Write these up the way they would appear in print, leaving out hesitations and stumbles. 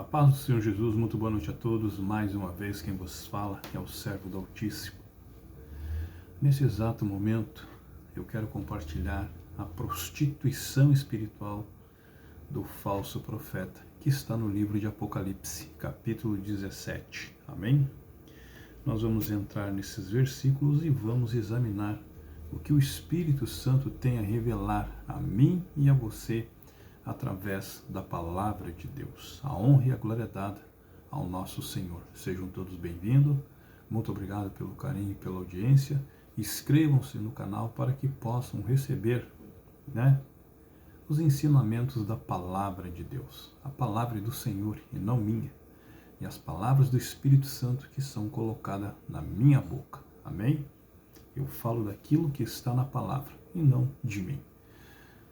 paz do Senhor Jesus, muito boa noite a todos. Mais uma vez quem vos fala é o servo do Altíssimo. Nesse exato momento, eu quero compartilhar a prostituição espiritual do falso profeta, que está no livro de Apocalipse, capítulo 17. Amém? Nós vamos entrar nesses versículos e vamos examinar o que o Espírito Santo tem a revelar a mim e a você através da palavra de Deus. A honra e a glória é dada ao nosso Senhor. Sejam todos bem-vindos. Muito obrigado pelo carinho e pela audiência. Inscrevam-se no canal para que possam receber, os ensinamentos da palavra de Deus. A palavra do Senhor e não minha. E as palavras do Espírito Santo que são colocadas na minha boca. Amém? Eu falo daquilo que está na palavra e não de mim.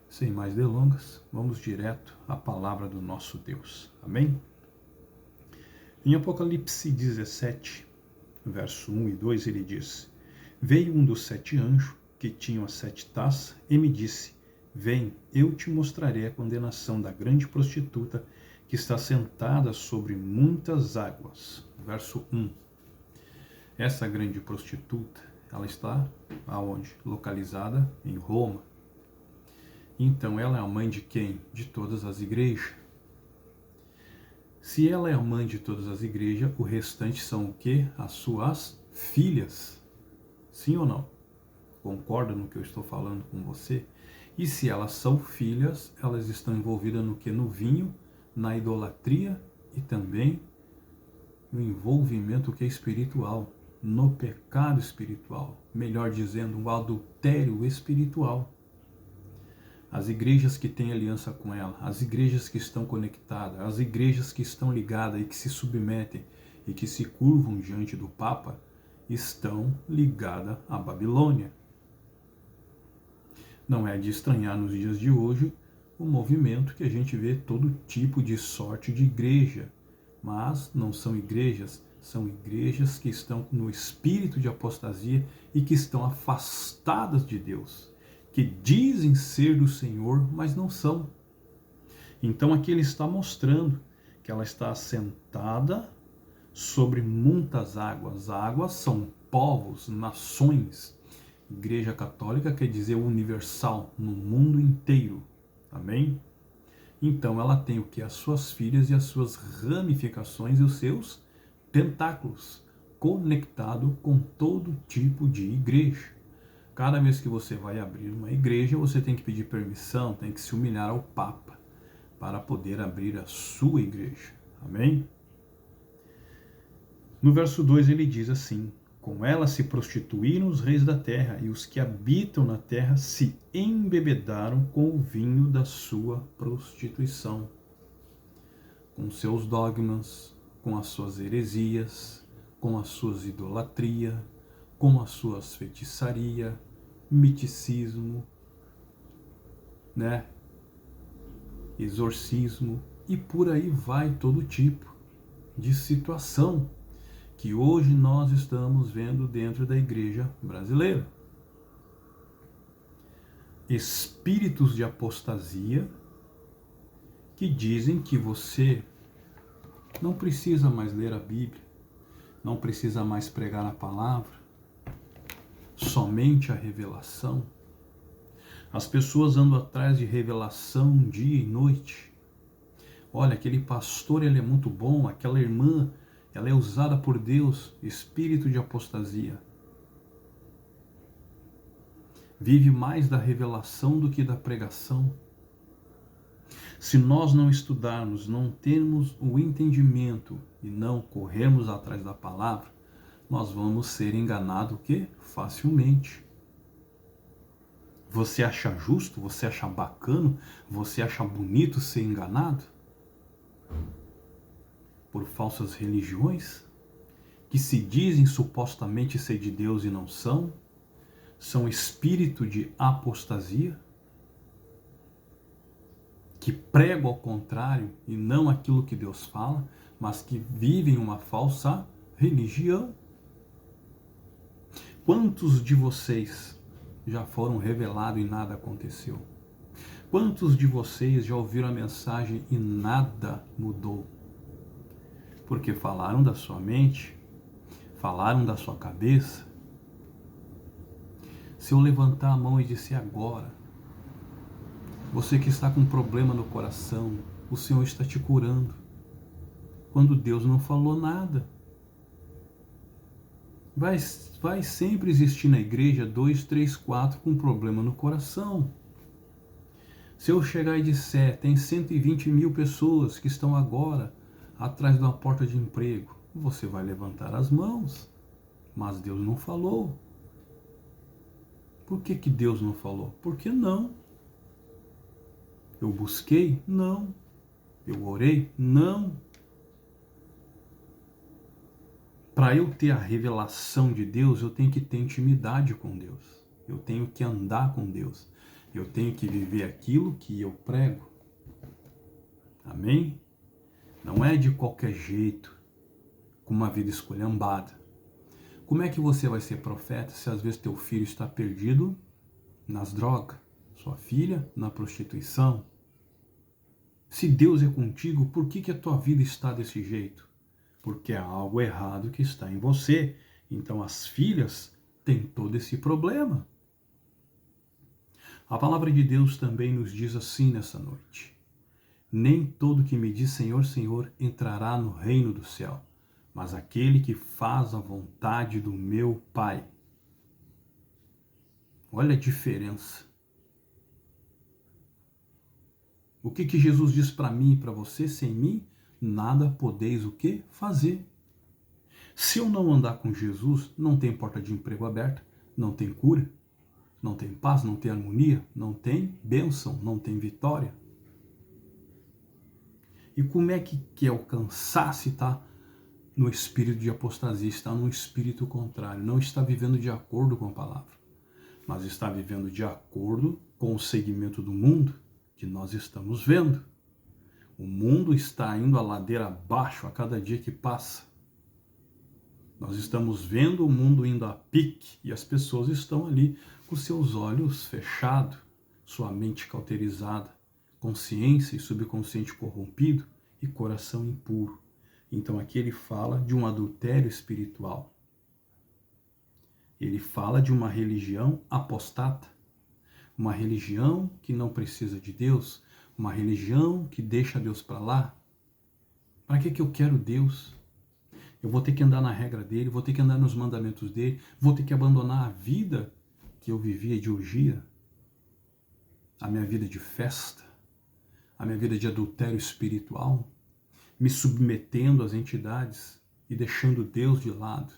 Sem mais delongas, vamos direto à palavra do nosso Deus. Amém? Em Apocalipse 17, verso 1 e 2, ele diz: Veio um dos 7 anjos que tinham as 7 taças e me disse: Vem, eu te mostrarei a condenação da grande prostituta que está sentada sobre muitas águas. Verso 1. Essa grande prostituta, ela está aonde? Localizada em Roma. Então, ela é a mãe de quem? De todas as igrejas. Se ela é a mãe de todas as igrejas, o restante são o quê? As suas filhas. Sim ou não? Concorda no que eu estou falando com você? E se elas são filhas, elas estão envolvidas no quê? No vinho, na idolatria e também no envolvimento que é espiritual, no pecado espiritual. Melhor dizendo, um adultério espiritual. As igrejas que têm aliança com ela, as igrejas que estão conectadas, as igrejas que estão ligadas e que se submetem e que se curvam diante do Papa, estão ligadas à Babilônia. Não é de estranhar nos dias de hoje o movimento que a gente vê todo tipo de sorte de igreja, mas não são igrejas que estão no espírito de apostasia e que estão afastadas de Deus, que dizem ser do Senhor, mas não são. Então aqui ele está mostrando que ela está assentada sobre muitas águas. Águas são povos, nações. Igreja Católica quer dizer universal, no mundo inteiro. Amém? Então ela tem o que? As suas filhas e as suas ramificações e os seus tentáculos, conectado com todo tipo de igreja. Cada vez que você vai abrir uma igreja, você tem que pedir permissão, tem que se humilhar ao Papa para poder abrir a sua igreja. Amém? No verso 2 ele diz assim: Com ela se prostituíram os reis da terra, e os que habitam na terra se embebedaram com o vinho da sua prostituição, com seus dogmas, com as suas heresias, com as suas idolatrias, com as suas feitiçarias, miticismo, exorcismo, e por aí vai todo tipo de situação que hoje nós estamos vendo dentro da igreja brasileira. Espíritos de apostasia que dizem que você não precisa mais ler a Bíblia, não precisa mais pregar a palavra, somente a revelação. As pessoas andam atrás de revelação dia e noite. Olha, aquele pastor, ele é muito bom, aquela irmã, ela é usada por Deus. Espírito de apostasia. Vive mais da revelação do que da pregação. Se nós não estudarmos, não termos o entendimento e não corrermos atrás da palavra, nós vamos ser enganados o quê? Facilmente. Você acha justo? Você acha bacana? Você acha bonito ser enganado? Por falsas religiões? Que se dizem supostamente ser de Deus e não são? São espírito de apostasia? Que pregam ao contrário e não aquilo que Deus fala, mas que vivem uma falsa religião. Quantos de vocês já foram revelados e nada aconteceu? Quantos de vocês já ouviram a mensagem e nada mudou? porque falaram da sua mente, falaram da sua cabeça. Se eu levantar a mão e disser agora, você que está com um problema no coração, o Senhor está te curando, quando Deus não falou nada. Vai sempre existir na igreja 2, 3, 4 com problema no coração. Se eu chegar e disser, tem 120 mil pessoas que estão agora atrás de uma porta de emprego, você vai levantar as mãos, mas Deus não falou. Por que Deus não falou? Por que não? Eu busquei? Não. Eu orei? Não. Para eu ter a revelação de Deus, eu tenho que ter intimidade com Deus. Eu tenho que andar com Deus. Eu tenho que viver aquilo que eu prego. Amém? Não é de qualquer jeito, com uma vida esculhambada. Como é que você vai ser profeta se às vezes teu filho está perdido nas drogas, sua filha na prostituição? Se Deus é contigo, por que a tua vida está desse jeito? Porque há algo errado que está em você. Então as filhas têm todo esse problema. A palavra de Deus também nos diz assim nessa noite: nem todo que me diz Senhor, Senhor entrará no reino do céu, mas aquele que faz a vontade do meu Pai. Olha a diferença. O que Jesus diz para mim e para você? Sem mim, nada podeis o quê? Fazer. Se eu não andar com Jesus, não tem porta de emprego aberta, não tem cura, não tem paz, não tem harmonia, não tem bênção, não tem vitória. E como é que alcançar se está no espírito de apostasia, está no espírito contrário, não está vivendo de acordo com a palavra, mas está vivendo de acordo com o segmento do mundo que nós estamos vendo. O mundo está indo a ladeira abaixo a cada dia que passa. Nós estamos vendo o mundo indo a pique e as pessoas estão ali com seus olhos fechados, sua mente cauterizada, consciência e subconsciente corrompido e coração impuro. Então aqui ele fala de um adultério espiritual. Ele fala de uma religião apostata, uma religião que não precisa de Deus, uma religião que deixa Deus para lá. Para que eu quero Deus? Eu vou ter que andar na regra dele, vou ter que andar nos mandamentos dele, vou ter que abandonar a vida que eu vivia de orgia, a minha vida de festa, a minha vida de adultério espiritual, me submetendo às entidades e deixando Deus de lado.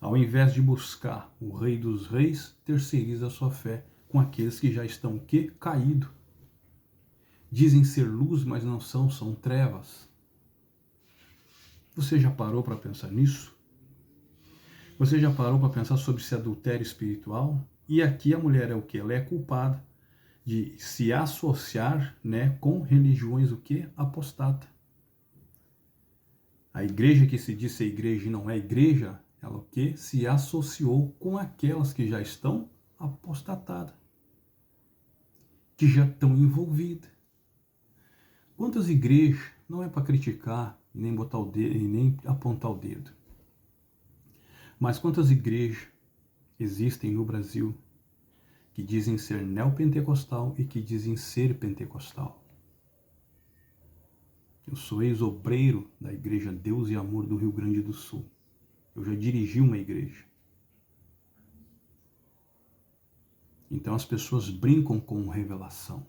Ao invés de buscar o Rei dos Reis, terceiriza a sua fé com aqueles que já estão o quê? Caído. Dizem ser luz, mas não são, são trevas. Você já parou para pensar nisso? Você já parou para pensar sobre esse adultério espiritual? E aqui a mulher é o quê? Ela é culpada de se associar, né, com religiões o quê? Apostata. A igreja que se diz ser igreja e não é igreja, ela o quê? Se associou com aquelas que já estão apostatadas, que já estão envolvidas. Quantas igrejas, não é para criticar, nem botar o dedo, e nem apontar o dedo, mas quantas igrejas existem no Brasil que dizem ser neopentecostal e que dizem ser pentecostal? Eu sou ex-obreiro da Igreja Deus e Amor do Rio Grande do Sul. Eu já dirigi uma igreja. Então as pessoas brincam com revelação.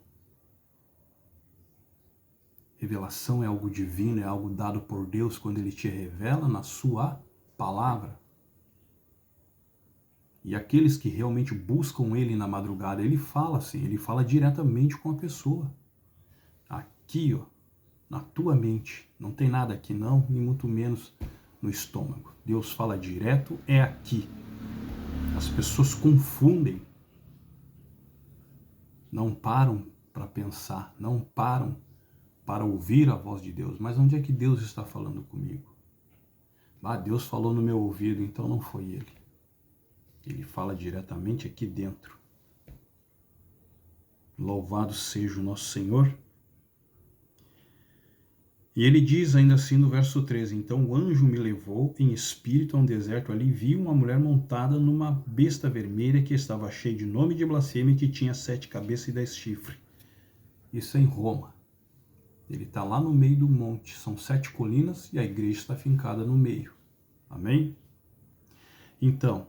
Revelação é algo divino, é algo dado por Deus quando Ele te revela na sua palavra. E aqueles que realmente buscam Ele na madrugada, Ele fala assim, Ele fala diretamente com a pessoa. Aqui, ó, na tua mente, não tem nada aqui não, e muito menos no estômago. Deus fala direto, é aqui. As pessoas confundem. Não param para pensar, não param para ouvir a voz de Deus. Mas onde é que Deus está falando comigo? Ah, Deus falou no meu ouvido, então não foi Ele. Ele fala diretamente aqui dentro. Louvado seja o nosso Senhor. E ele diz ainda assim no verso 13, então o anjo me levou em espírito a um deserto, ali vi uma mulher montada numa besta vermelha que estava cheia de nome de blasfêmia e que tinha 7 cabeças e 10 chifres. Isso é em Roma. Ele está lá no meio do monte, são 7 colinas e a igreja está fincada no meio. Amém? Então,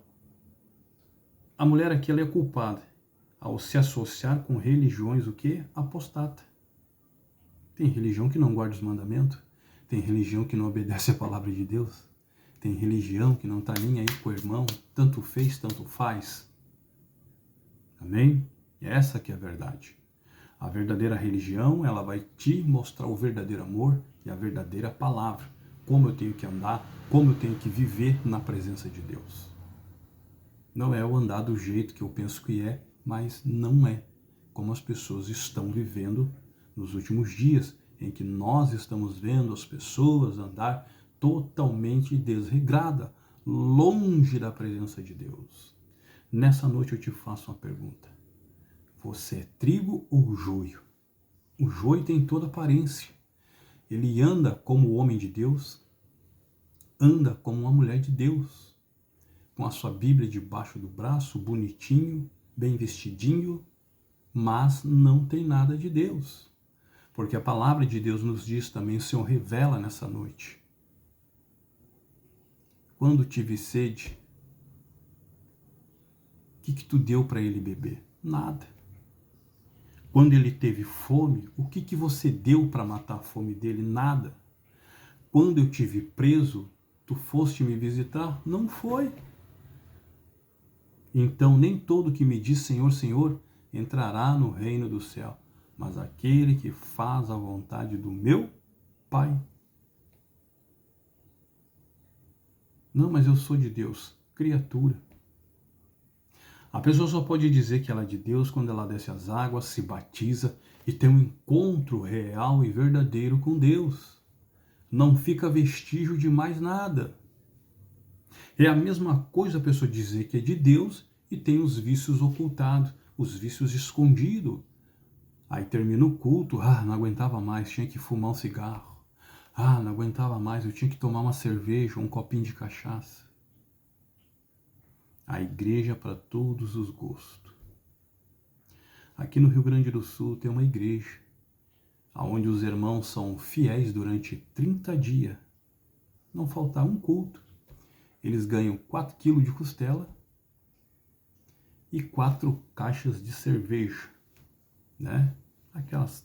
a mulher aqui ela é culpada ao se associar com religiões, o quê? Apostata. Tem religião que não guarda os mandamentos, tem religião que não obedece a palavra de Deus, tem religião que não está nem aí com o irmão, tanto fez, tanto faz. Amém? E essa que é a verdade. A verdadeira religião, ela vai te mostrar o verdadeiro amor e a verdadeira palavra, como eu tenho que andar, como eu tenho que viver na presença de Deus. Não é o andar do jeito que eu penso que é, mas não é como as pessoas estão vivendo nos últimos dias, em que nós estamos vendo as pessoas andar totalmente desregrada, longe da presença de Deus. Nessa noite eu te faço uma pergunta. Você é trigo ou joio? O joio tem toda aparência. Ele anda como o homem de Deus, anda como uma mulher de Deus, com a sua Bíblia debaixo do braço, bonitinho, bem vestidinho, mas não tem nada de Deus. Porque a palavra de Deus nos diz também, o Senhor revela nessa noite. Quando tive sede, o que tu deu para ele beber? Nada. Quando ele teve fome, o que você deu para matar a fome dele? Nada. Quando eu tive preso, tu foste me visitar? Não foi. Então nem todo que me diz Senhor, Senhor, entrará no reino do céu, mas aquele que faz a vontade do meu Pai. Não, mas eu sou de Deus, criatura. A pessoa só pode dizer que ela é de Deus quando ela desce as águas, se batiza e tem um encontro real e verdadeiro com Deus. Não fica vestígio de mais nada. É a mesma coisa a pessoa dizer que é de Deus e tem os vícios ocultados, os vícios escondidos. Aí termina o culto, não aguentava mais, tinha que fumar um cigarro. Não aguentava mais, eu tinha que tomar uma cerveja, um copinho de cachaça. A igreja para todos os gostos. Aqui no Rio Grande do Sul tem uma igreja, onde os irmãos são fiéis durante 30 dias. Não faltar um culto. Eles ganham 4 quilos de costela e 4 caixas de cerveja, né? Aquelas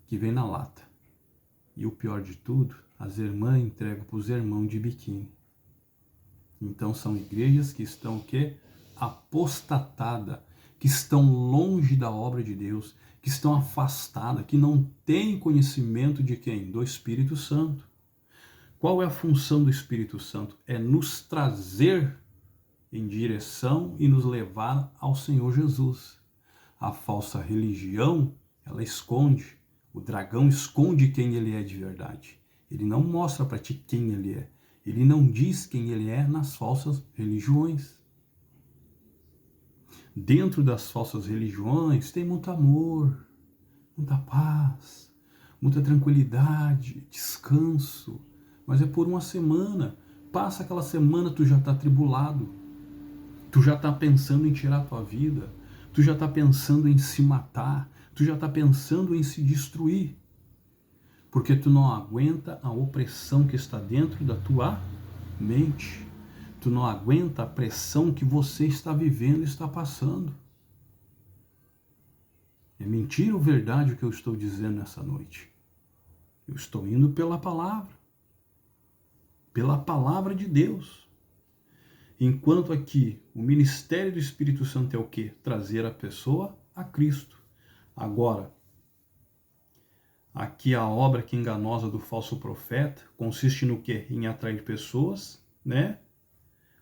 que vem na lata. E o pior de tudo, as irmãs entregam para os irmãos de biquíni. Então são igrejas que estão o quê? Apostatadas, que estão longe da obra de Deus, que estão afastadas, que não têm conhecimento de quem? Do Espírito Santo. Qual é a função do Espírito Santo? É nos trazer em direção e nos levar ao Senhor Jesus. A falsa religião, ela esconde. O dragão esconde quem ele é de verdade. Ele não mostra para ti quem ele é. Ele não diz quem ele é nas falsas religiões. Dentro das falsas religiões tem muito amor, muita paz, muita tranquilidade, descanso. Mas é por uma semana. Passa aquela semana, tu já está atribulado. Tu já está pensando em tirar a tua vida. Tu já está pensando em se matar. Tu já está pensando em se destruir. Porque tu não aguenta a opressão que está dentro da tua mente. Tu não aguenta a pressão que você está vivendo e está passando. É mentira ou verdade o que eu estou dizendo nessa noite? Eu estou indo pela palavra. Pela palavra de Deus. Enquanto aqui o ministério do Espírito Santo é o quê? Trazer a pessoa a Cristo. Agora, aqui a obra que enganosa do falso profeta consiste no quê? Em atrair pessoas, né?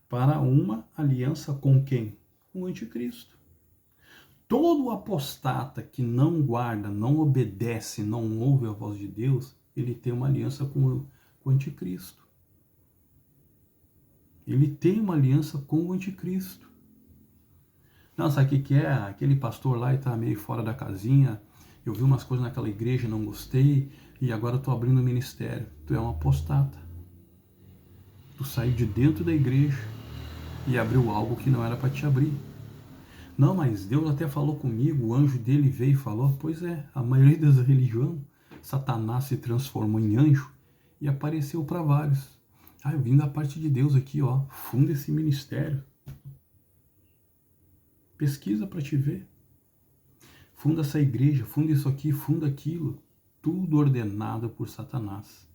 Para uma aliança com quem? Com o anticristo. Todo apostata que não guarda, não obedece, não ouve a voz de Deus, ele tem uma aliança com o anticristo. Ele tem uma aliança com o anticristo. Não, sabe o que é? Aquele pastor lá está meio fora da casinha, eu vi umas coisas naquela igreja, não gostei, e agora eu estou abrindo um ministério. Tu é um apostata. Tu saiu de dentro da igreja e abriu algo que não era para te abrir. Não, mas Deus até falou comigo, o anjo dele veio e falou. Pois é, a maioria das religiões, Satanás se transformou em anjo e apareceu para vários. Eu vim da parte de Deus aqui, ó, funda esse ministério. Pesquisa para te ver. Funda essa igreja, funda isso aqui, funda aquilo. Tudo ordenado por Satanás.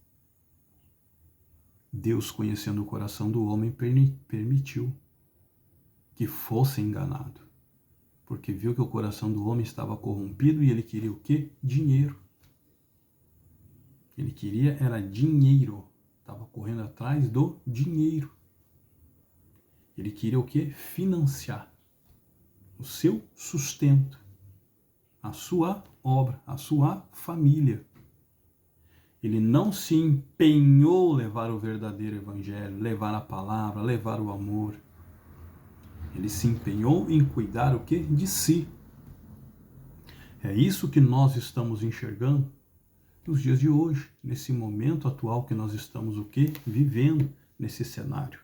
Deus, conhecendo o coração do homem, permitiu que fosse enganado. Porque viu que o coração do homem estava corrompido e ele queria o quê? Dinheiro. Ele queria era dinheiro. Estava correndo atrás do dinheiro. Ele queria o quê? Financiar o seu sustento, a sua obra, a sua família. Ele não se empenhou levar o verdadeiro evangelho, levar a palavra, levar o amor. Ele se empenhou em cuidar o quê? De si. É isso que nós estamos enxergando nos dias de hoje, nesse momento atual que nós estamos o quê? Vivendo nesse cenário.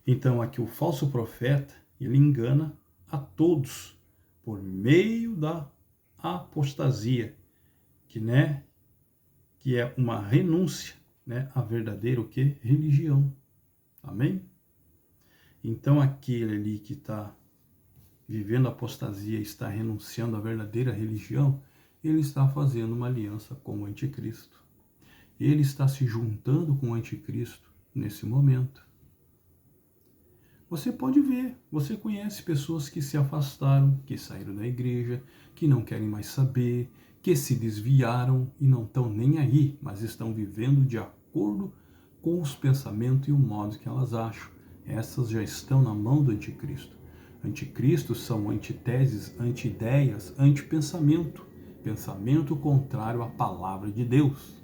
Então aqui o falso profeta, ele engana a todos por meio da apostasia, que é uma renúncia, à verdadeira o quê? Religião. Amém? Então aquele ali que está vivendo a apostasia, está renunciando à verdadeira religião, ele está fazendo uma aliança com o anticristo. Ele está se juntando com o anticristo nesse momento. Você pode ver, você conhece pessoas que se afastaram, que saíram da igreja, que não querem mais saber, que se desviaram e não estão nem aí, mas estão vivendo de acordo com os pensamentos e o modo que elas acham. Essas já estão na mão do anticristo. Anticristo são antiteses, anti-ideias, anti-pensamento. Pensamento contrário à palavra de Deus.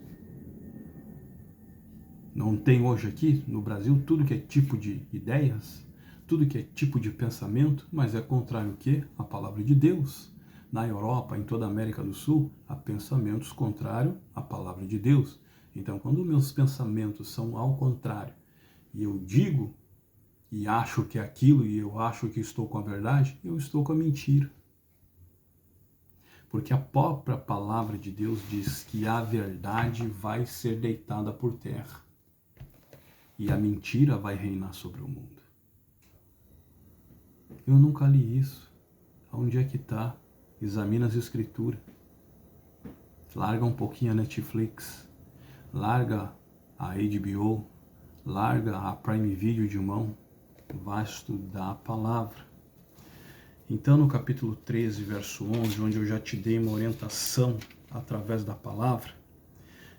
Não tem hoje aqui no Brasil tudo que é tipo de ideias, tudo que é tipo de pensamento, mas é contrário o quê? A palavra de Deus. Na Europa, em toda a América do Sul, há pensamentos contrários à palavra de Deus. Então, quando meus pensamentos são ao contrário, e eu digo e acho que é aquilo, e eu acho que estou com a verdade, eu estou com a mentira. Porque a própria palavra de Deus diz que a verdade vai ser deitada por terra. E a mentira vai reinar sobre o mundo. Eu nunca li isso. Onde é que está? Examina as escrituras. Larga um pouquinho a Netflix. Larga a HBO. Larga a Prime Video de mão. Vai estudar a palavra. Então, no capítulo 13, verso 11, onde eu já te dei uma orientação através da palavra,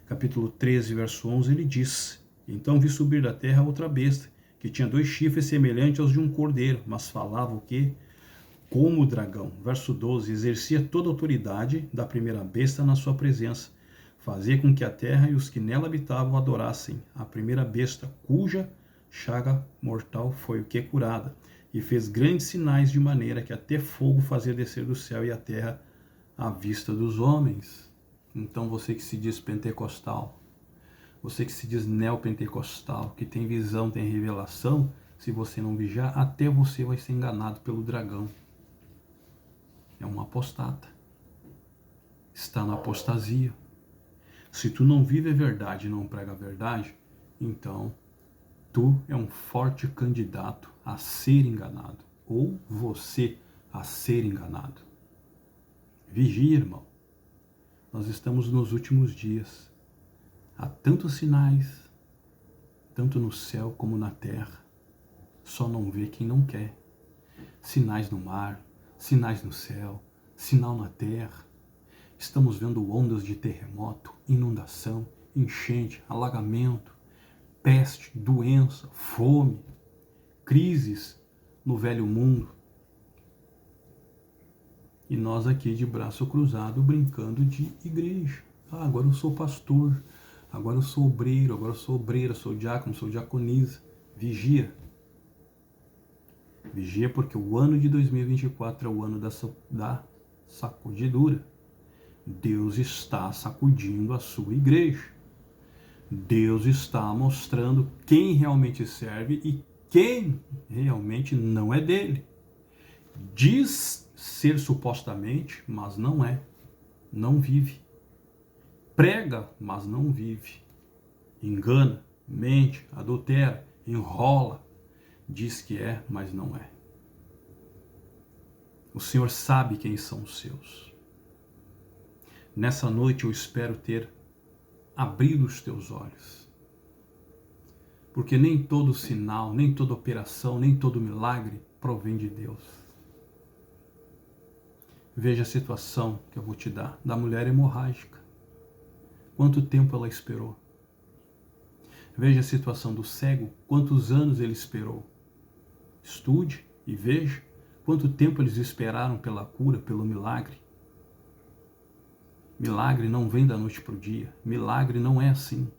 capítulo 13, verso 11, ele diz: Então vi subir da terra outra besta, que tinha 2 chifres semelhantes aos de um cordeiro, mas falava o quê? Como o dragão. Verso 12, exercia toda a autoridade da primeira besta na sua presença, fazia com que a terra e os que nela habitavam adorassem a primeira besta, cuja chaga mortal foi o que curada, e fez grandes sinais de maneira que até fogo fazia descer do céu e a terra à vista dos homens. Então você que se diz pentecostal, você que se diz neopentecostal, que tem visão, tem revelação, se você não vigiar, até você vai ser enganado pelo dragão. É um apostata. Está na apostasia. Se tu não vive a verdade e não prega a verdade, então tu é um forte candidato a ser enganado, ou você a ser enganado. Vigia, irmão. Nós estamos nos últimos dias. Há tantos sinais, tanto no céu como na terra. Só não vê quem não quer. Sinais no mar, sinais no céu, sinal na terra. Estamos vendo ondas de terremoto, inundação, enchente, alagamento, peste, doença, fome, crises no velho mundo. E nós aqui de braço cruzado brincando de igreja. Agora eu sou pastor, agora eu sou obreiro, agora eu sou obreira, sou diácono, sou diaconisa. Vigia. Vigia, porque o ano de 2024 é o ano da sacudidura. Deus está sacudindo a sua igreja. Deus está mostrando quem realmente serve e quem realmente não é dele. Diz ser supostamente, mas não é. Não vive. Prega, mas não vive. Engana, mente, adultera, enrola. Diz que é, mas não é. O Senhor sabe quem são os seus. Nessa noite eu espero ter abrido os teus olhos. Porque nem todo sinal, nem toda operação, nem todo milagre provém de Deus. Veja a situação que eu vou te dar da mulher hemorrágica. Quanto tempo ela esperou? Veja a situação do cego, quantos anos ele esperou? Estude e veja quanto tempo eles esperaram pela cura, pelo milagre. Milagre não vem da noite para o dia. Milagre não é assim.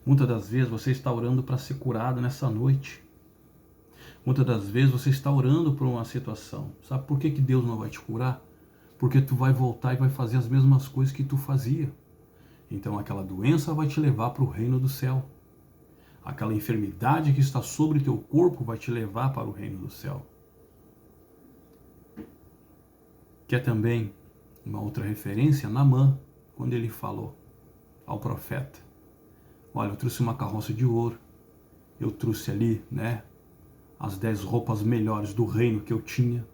Muitas das vezes você está orando para ser curado nessa noite. Muitas das vezes você está orando por uma situação. Sabe por que Deus não vai te curar? Porque tu vai voltar e vai fazer as mesmas coisas que tu fazia. Então aquela doença vai te levar para o reino do céu. Aquela enfermidade que está sobre teu corpo vai te levar para o reino do céu. Quer também uma outra referência? Naamã, quando ele falou ao profeta: olha, eu trouxe uma carroça de ouro, eu trouxe ali, as 10 roupas melhores do reino que eu tinha.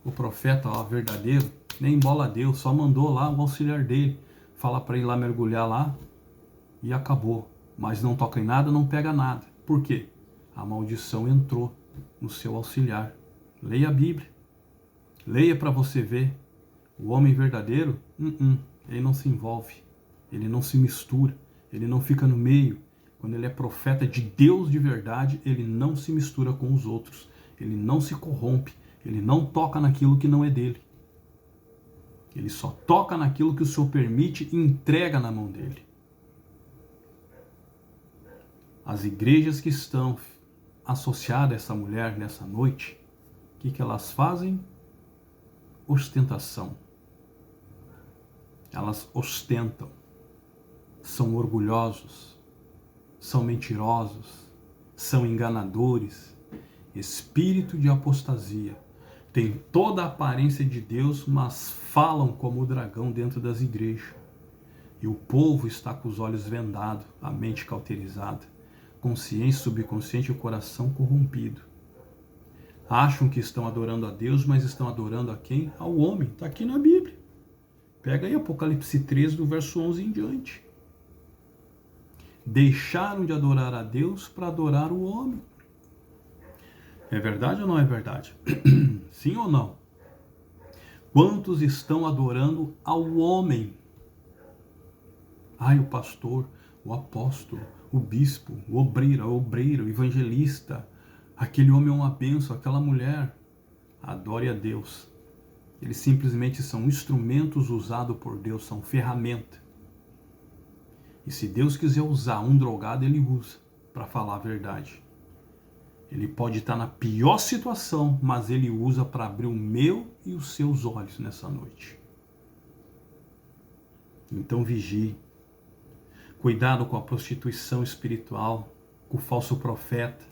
O profeta, verdadeiro, nem bola deu, só mandou lá o auxiliar dele, falar para ele lá mergulhar lá e acabou. Mas não toca em nada, não pega nada. Por quê? A maldição entrou no seu auxiliar. Leia a Bíblia. Leia para você ver. O homem verdadeiro, ele não se envolve, ele não se mistura, ele não fica no meio. Quando ele é profeta de Deus de verdade, ele não se mistura com os outros, ele não se corrompe, ele não toca naquilo que não é dele. Ele só toca naquilo que o Senhor permite e entrega na mão dele. As igrejas que estão associadas a essa mulher nessa noite, o que elas fazem? Ostentação. Elas ostentam, são orgulhosos, são mentirosos, são enganadores, espírito de apostasia. Tem toda a aparência de Deus, mas falam como o dragão dentro das igrejas. E o povo está com os olhos vendados, a mente cauterizada, consciência subconsciente e o coração corrompido. Acham que estão adorando a Deus, mas estão adorando a quem? Ao homem. Está aqui na Bíblia. Pega aí Apocalipse 13, do verso 11 em diante. Deixaram de adorar a Deus para adorar o homem. É verdade ou não é verdade? Sim ou não? Quantos estão adorando ao homem? O pastor, o apóstolo, o bispo, o obreiro, o evangelista. Aquele homem é uma bênção, aquela mulher. Adore a Deus. Eles simplesmente são instrumentos usados por Deus, são ferramenta. E se Deus quiser usar um drogado, ele usa para falar a verdade. Ele pode estar na pior situação, mas ele usa para abrir o meu e os seus olhos nessa noite. Então vigie. Cuidado com a prostituição espiritual, com o falso profeta.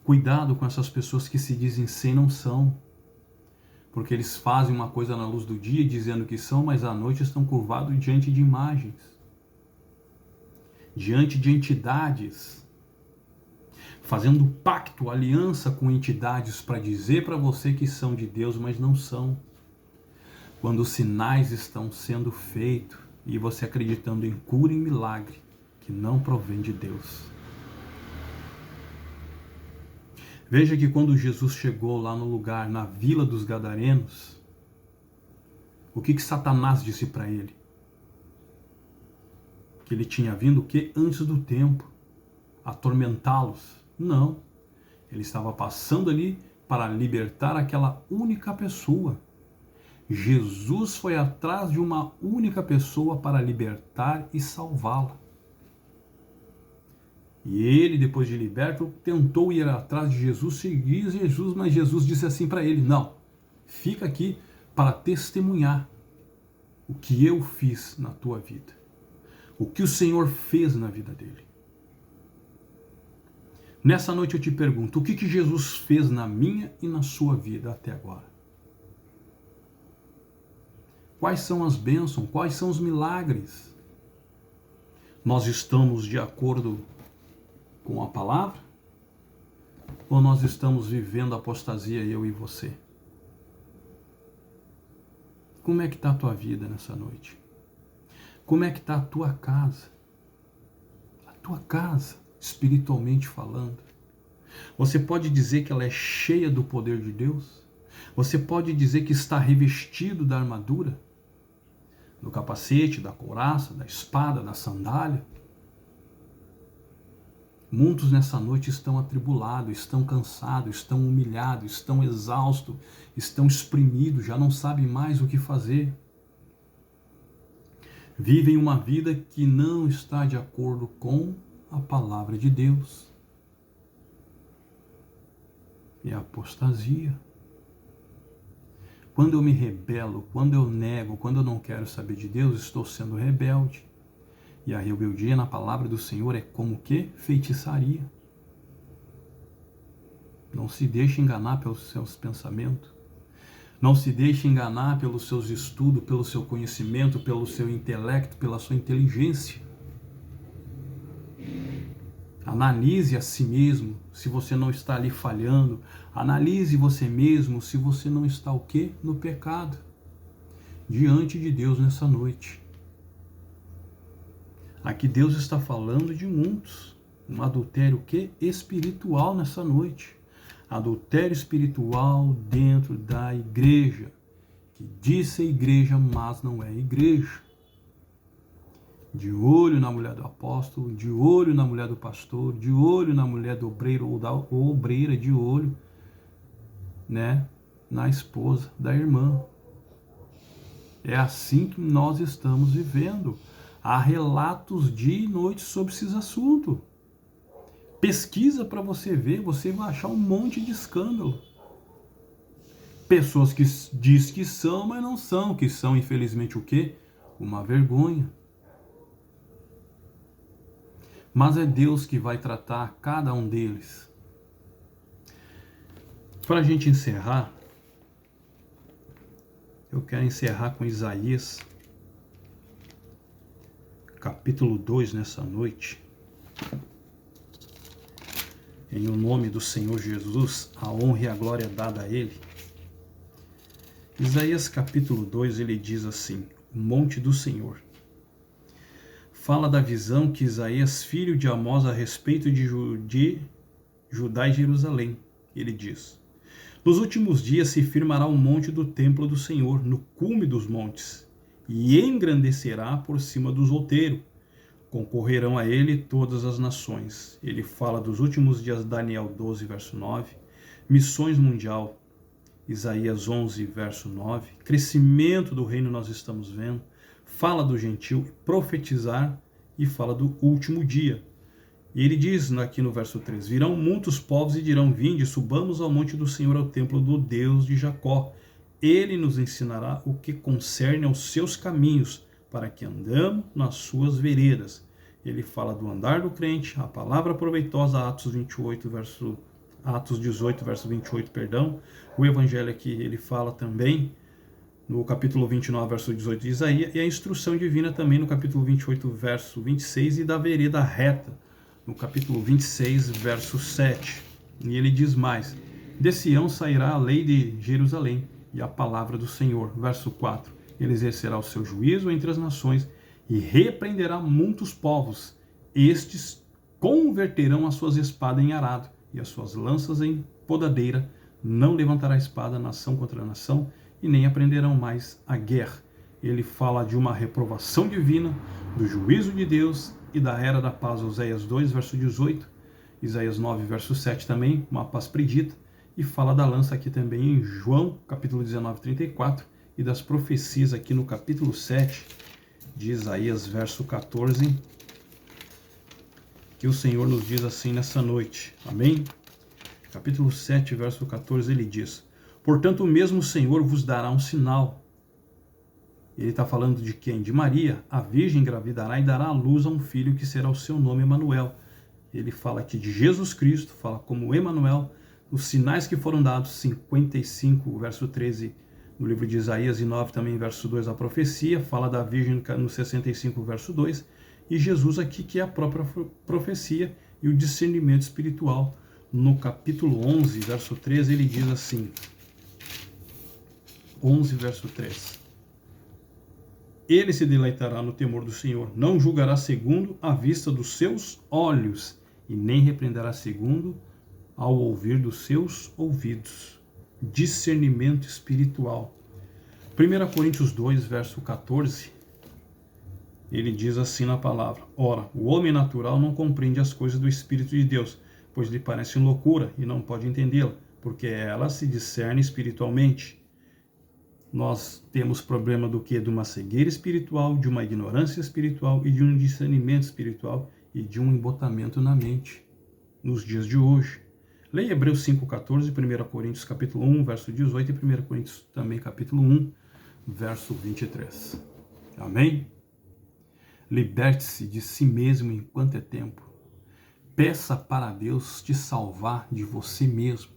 Cuidado com essas pessoas que se dizem ser e não são. Porque eles fazem uma coisa na luz do dia dizendo que são, mas à noite estão curvados diante de imagens, diante de entidades, fazendo pacto, aliança com entidades para dizer para você que são de Deus, mas não são. Quando os sinais estão sendo feitos e você acreditando em cura e milagre que não provém de Deus. Veja que quando Jesus chegou lá no lugar, na vila dos Gadarenos, o que Satanás disse para ele? Que ele tinha vindo o quê? Antes do tempo, atormentá-los. Não, ele estava passando ali para libertar aquela única pessoa. Jesus foi atrás de uma única pessoa para libertar e salvá-la. E ele, depois de liberto, tentou ir atrás de Jesus, seguir Jesus, mas Jesus disse assim para ele: não, fica aqui, para testemunhar o que eu fiz na tua vida, o que o Senhor fez na vida dele. Nessa noite eu te pergunto, o que Jesus fez na minha e na sua vida até agora? Quais são as bênçãos? Quais são os milagres? Nós estamos de acordo com a palavra? Ou nós estamos vivendo a apostasia, eu e você? Como é que está a tua vida nessa noite? Como é que está a tua casa? A tua casa, espiritualmente falando. Você pode dizer que ela é cheia do poder de Deus? Você pode dizer que está revestido da armadura? Do capacete, da couraça, da espada, da sandália? Muitos nessa noite estão atribulados, estão cansados, estão humilhados, estão exaustos, estão exprimidos, já não sabem mais o que fazer. Vivem uma vida que não está de acordo com a palavra de Deus. É a apostasia. Quando eu me rebelo, quando eu nego, quando eu não quero saber de Deus, estou sendo rebelde. E a rebeldia na palavra do Senhor é como que? Feitiçaria. Não se deixe enganar pelos seus pensamentos. Não se deixe enganar pelos seus estudos, pelo seu conhecimento, pelo seu intelecto, pela sua inteligência. Analise a si mesmo se você não está ali falhando. Analise você mesmo se você não está o quê? No pecado. Diante de Deus nessa noite. Aqui Deus está falando de muitos. Um adultério o quê? Espiritual nessa noite. Adultério espiritual dentro da igreja. Que diz ser igreja, mas não é igreja. De olho na mulher do apóstolo, de olho na mulher do pastor, de olho na mulher do obreiro ou da obreira, de olho, né, na esposa da irmã. É assim que nós estamos vivendo. Há relatos dia e noite sobre esses assuntos. Pesquisa para você ver, você vai achar um monte de escândalo. Pessoas que diz que são, mas não são, que são infelizmente o quê? Uma vergonha. Mas é Deus que vai tratar cada um deles. Para a gente encerrar, eu quero encerrar com Isaías, capítulo 2 nessa noite. Em o nome do Senhor Jesus, a honra e a glória dada a Ele. Isaías capítulo 2, ele diz assim, o monte do Senhor. Fala da visão que Isaías, filho de Amós, a respeito de Judá e Jerusalém. Ele diz, nos últimos dias se firmará o monte do templo do Senhor, no cume dos montes, e engrandecerá por cima dos outeiros. Concorrerão a ele todas as nações. Ele fala dos últimos dias, Daniel 12, verso 9. Missões mundial, Isaías 11, verso 9. Crescimento do reino nós estamos vendo. Fala do gentil, profetizar, e fala do último dia. E ele diz aqui no verso 3, virão muitos povos e dirão, vinde, subamos ao monte do Senhor, ao templo do Deus de Jacó. Ele nos ensinará o que concerne aos seus caminhos, para que andamos nas suas veredas. Ele fala do andar do crente, a palavra proveitosa, Atos 18, verso 28, perdão. O evangelho aqui, ele fala também, no capítulo 29, verso 18 de Isaías, e a instrução divina também no capítulo 28, verso 26, e da vereda reta, no capítulo 26, verso 7. E ele diz mais, de Sião sairá a lei de Jerusalém, e a palavra do Senhor. Verso 4, ele exercerá o seu juízo entre as nações, e repreenderá muitos povos. Estes converterão as suas espadas em arado, e as suas lanças em podadeira. Não levantará espada nação contra nação, e nem aprenderão mais a guerra. Ele fala de uma reprovação divina, do juízo de Deus e da era da paz. Oséias 2, verso 18, Isaías 9, verso 7 também, uma paz predita, e fala da lança aqui também em João, capítulo 19, 34, e das profecias aqui no capítulo 7 de Isaías, verso 14, que o Senhor nos diz assim nessa noite. Amém? Capítulo 7, verso 14, ele diz, Portanto, o mesmo Senhor vos dará um sinal. Ele está falando de quem? De Maria. A virgem engravidará e dará à luz a um filho que será o seu nome Emanuel. Ele fala aqui de Jesus Cristo, fala como Emanuel, os sinais que foram dados, 55, verso 13, no livro de Isaías, e 9 também, verso 2, a profecia, fala da virgem no 65, verso 2, e Jesus aqui, que é a própria profecia e o discernimento espiritual. No capítulo 11, verso 13, ele diz assim, 11, verso 3, ele se deleitará no temor do Senhor, não julgará segundo a vista dos seus olhos, e nem repreenderá segundo ao ouvir dos seus ouvidos. Discernimento espiritual. 1 Coríntios 2, verso 14, ele diz assim na palavra: ora, o homem natural não compreende as coisas do Espírito de Deus, pois lhe parecem loucura e não pode entendê-la, porque ela se discerne espiritualmente. Nós temos problema do que? De uma cegueira espiritual, de uma ignorância espiritual e de um discernimento espiritual e de um embotamento na mente nos dias de hoje. Leia Hebreus 5,14, 1 Coríntios capítulo 1, verso 18 e 1 Coríntios também capítulo 1, verso 23. Amém? Liberte-se de si mesmo enquanto é tempo. Peça para Deus te salvar de você mesmo,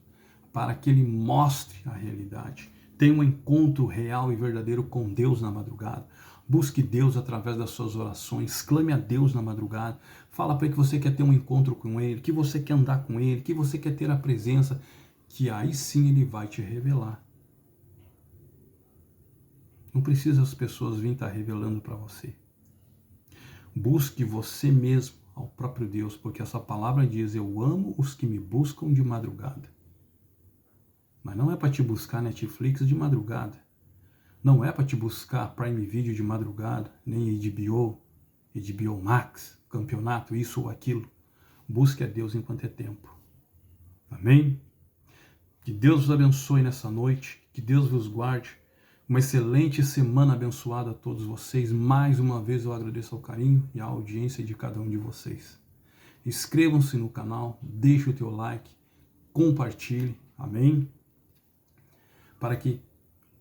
para que Ele mostre a realidade. Tenha um encontro real e verdadeiro com Deus na madrugada. Busque Deus através das suas orações. Clame a Deus na madrugada. Fala para Ele que você quer ter um encontro com Ele, que você quer andar com Ele, que você quer ter a presença, que aí sim Ele vai te revelar. Não precisa as pessoas virem estar revelando para você. Busque você mesmo ao próprio Deus, porque essa palavra diz: eu amo os que me buscam de madrugada. Mas não é para te buscar Netflix de madrugada. Não é para te buscar Prime Video de madrugada, nem HBO Max, campeonato, isso ou aquilo. Busque a Deus enquanto é tempo. Amém? Que Deus vos abençoe nessa noite, que Deus vos guarde. Uma excelente semana abençoada a todos vocês. Mais uma vez eu agradeço ao carinho e à audiência de cada um de vocês. Inscrevam-se no canal, deixe o teu like, compartilhe, amém? Para que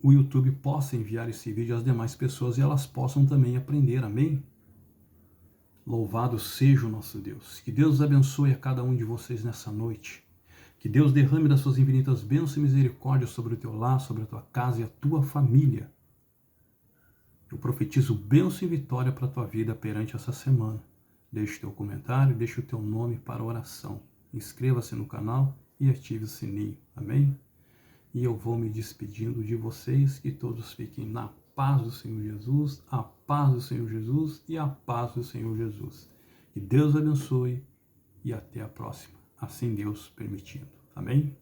o YouTube possa enviar esse vídeo às demais pessoas e elas possam também aprender, amém? Louvado seja o nosso Deus. Que Deus abençoe a cada um de vocês nessa noite. Que Deus derrame das suas infinitas bênçãos e misericórdias sobre o teu lar, sobre a tua casa e a tua família. Eu profetizo bênção e vitória para a tua vida perante essa semana. Deixe o teu comentário, deixe o teu nome para oração. Inscreva-se no canal e ative o sininho, amém? E eu vou me despedindo de vocês, que todos fiquem na paz do Senhor Jesus, a paz do Senhor Jesus e a paz do Senhor Jesus. Que Deus abençoe e até a próxima, assim Deus permitindo. Amém?